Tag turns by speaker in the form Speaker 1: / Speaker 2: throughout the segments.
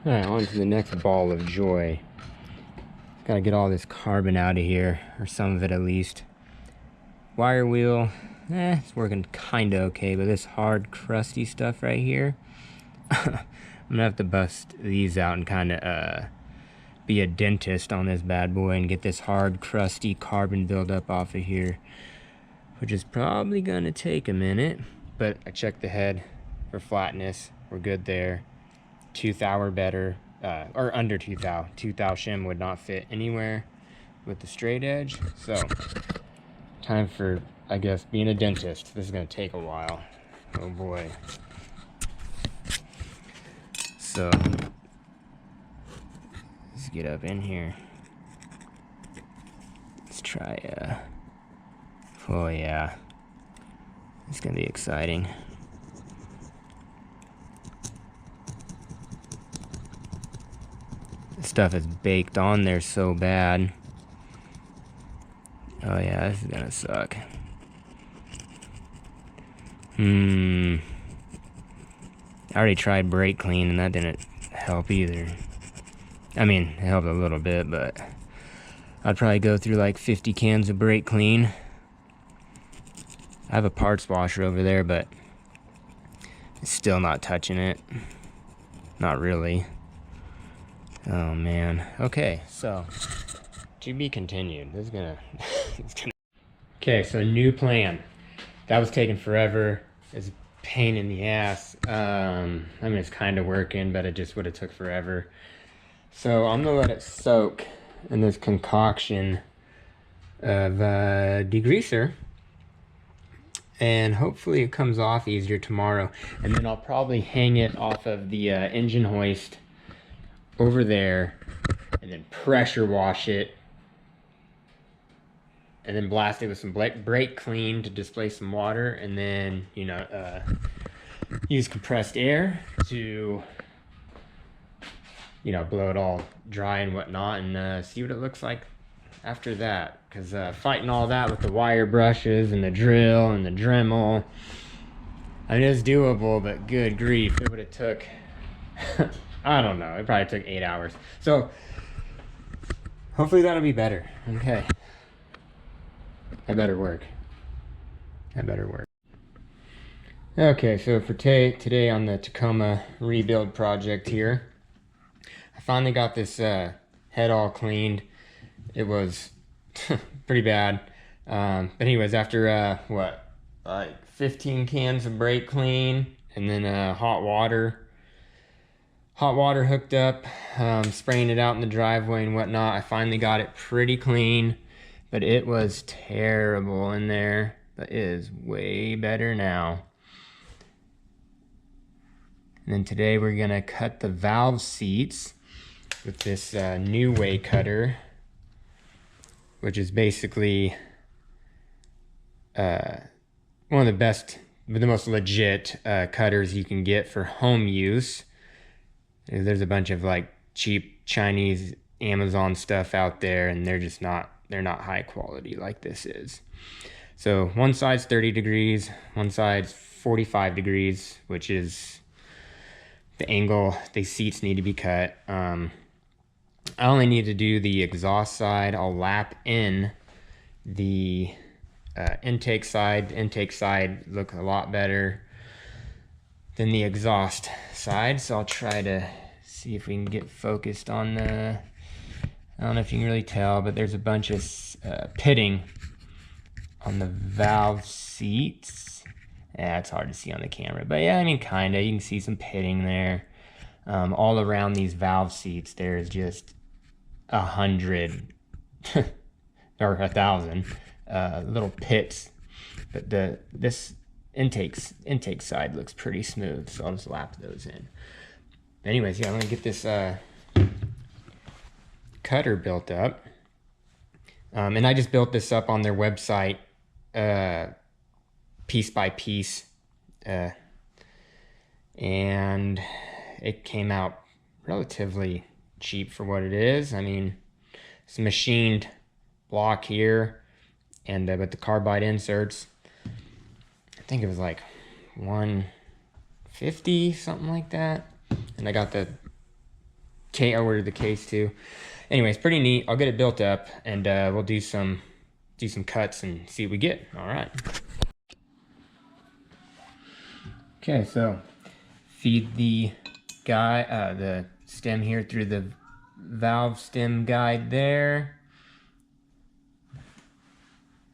Speaker 1: Alright, on to the next ball of joy. Gotta get all this carbon out of here, or some of it at least. Wire wheel, it's working kinda okay, but this hard, crusty stuff right here, I'm gonna have to bust these out and kinda be a dentist on this bad boy and get this hard, crusty carbon buildup off of here, which is probably gonna take a minute, but I checked the head for flatness. We're good there. 2 thou or better, or under 2 thou. 2 thou shim would not fit anywhere with the straight edge. So, time for, I guess, being a dentist. This is gonna take a while. Oh boy. So, let's get up in here. Let's try, oh yeah. It's gonna be exciting. Stuff is baked on there so bad. Oh yeah, this is gonna suck. I already tried brake clean and that didn't help either. I mean, it helped a little bit, but I'd probably go through like 50 cans of brake clean. I have a parts washer over there, but it's still not touching it. Not really. Oh man. Okay, so to be continued. This is gonna, Okay, so new plan. That was taking forever. It's a pain in the ass. I mean, it's kind of working, but it just would have took forever. So I'm gonna let it soak in this concoction of degreaser, and hopefully it comes off easier tomorrow. And then I'll probably hang it off of the engine hoist over there, and then pressure wash it, and then blast it with some brake clean to displace some water, and then, you know, use compressed air to, you know, blow it all dry and whatnot, and see what it looks like after that. Because fighting all that with the wire brushes and the drill and the dremel, I mean, it's doable, but good grief, it would have took I don't know, it probably took 8 hours. So hopefully that'll be better. Okay, that better work. That better work. Okay, so for today on the Tacoma rebuild project here, I finally got this head all cleaned. It was pretty bad, but anyways, after what, like 15 cans of brake clean, and then hot water hooked up, spraying it out in the driveway and whatnot, I finally got it pretty clean, but it was terrible in there. But it is way better now. And then today we're gonna cut the valve seats with this Neway cutter, which is basically one of the best, the most legit cutters you can get for home use. There's a bunch of like cheap Chinese Amazon stuff out there, and they're not high quality like this is. So one side's 30 degrees, one side's 45 degrees, which is the angle the seats need to be cut. I only need to do the exhaust side. I'll lap in the intake side. The intake side look a lot better than the exhaust side, so I'll try to see if we can get focused on the, I don't know if you can really tell, but there's a bunch of pitting on the valve seats. Yeah, it's hard to see on the camera, but yeah, I mean, kinda, you can see some pitting there. All around these valve seats, there's just 100 or 1,000 little pits, but this intake side looks pretty smooth, so I'll just lap those in. Anyways, yeah, I'm gonna get this cutter built up, and I just built this up on their website piece by piece, and it came out relatively cheap for what it is. I mean, it's a machined block here, and but the carbide inserts, I think it was like $150, something like that. And I got the I ordered the case too. Anyways, pretty neat. I'll get it built up, and we'll do some cuts and see what we get. All right. Okay, so feed the the stem here through the valve stem guide there.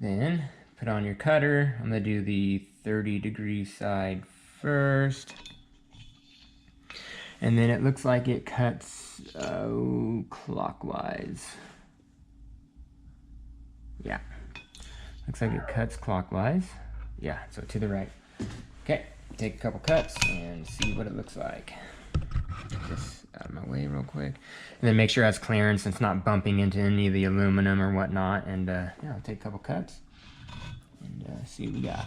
Speaker 1: Then put on your cutter. I'm gonna do the 30-degree side first. And then it looks like it cuts clockwise. Yeah, looks like it cuts clockwise. Yeah, so to the right. Okay, take a couple cuts and see what it looks like. Get this out of my way real quick. And then make sure it has clearance and it's not bumping into any of the aluminum or whatnot. And yeah, I'll take a couple cuts and see what we got.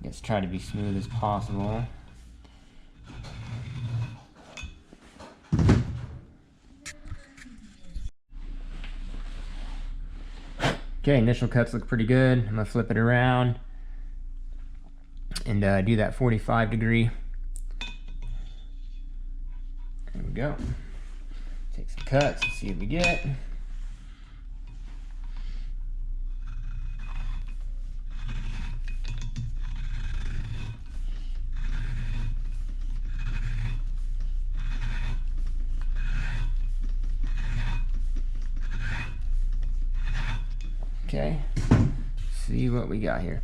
Speaker 1: Let's try to be smooth as possible. Okay, initial cuts look pretty good. I'm gonna flip it around and do that 45-degree. There we go. Take some cuts and see what we get. Okay, see what we got here.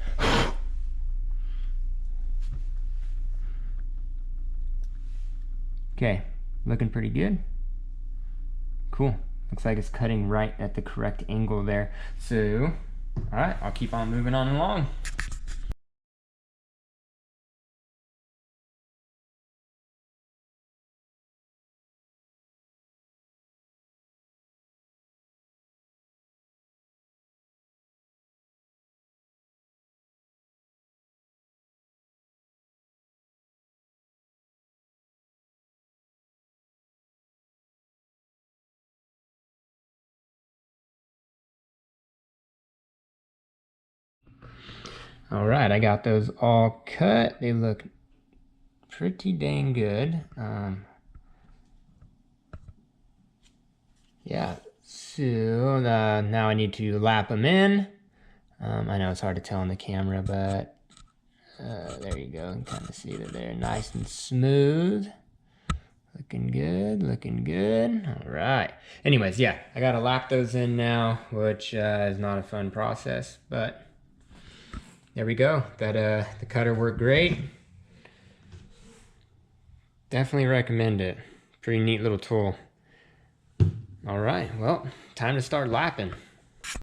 Speaker 1: Okay, looking pretty good. Cool, looks like it's cutting right at the correct angle there. So, all right, I'll keep on moving on along. All right, I got those all cut. They look pretty dang good. Yeah, so now I need to lap them in. I know it's hard to tell on the camera, but there you go. You can kind of see that they're nice and smooth. Looking good, looking good. All right. Anyways, yeah, I gotta lap those in now, which is not a fun process, but there we go. The cutter worked great. Definitely recommend it. Pretty neat little tool. All right, well, time to start lapping.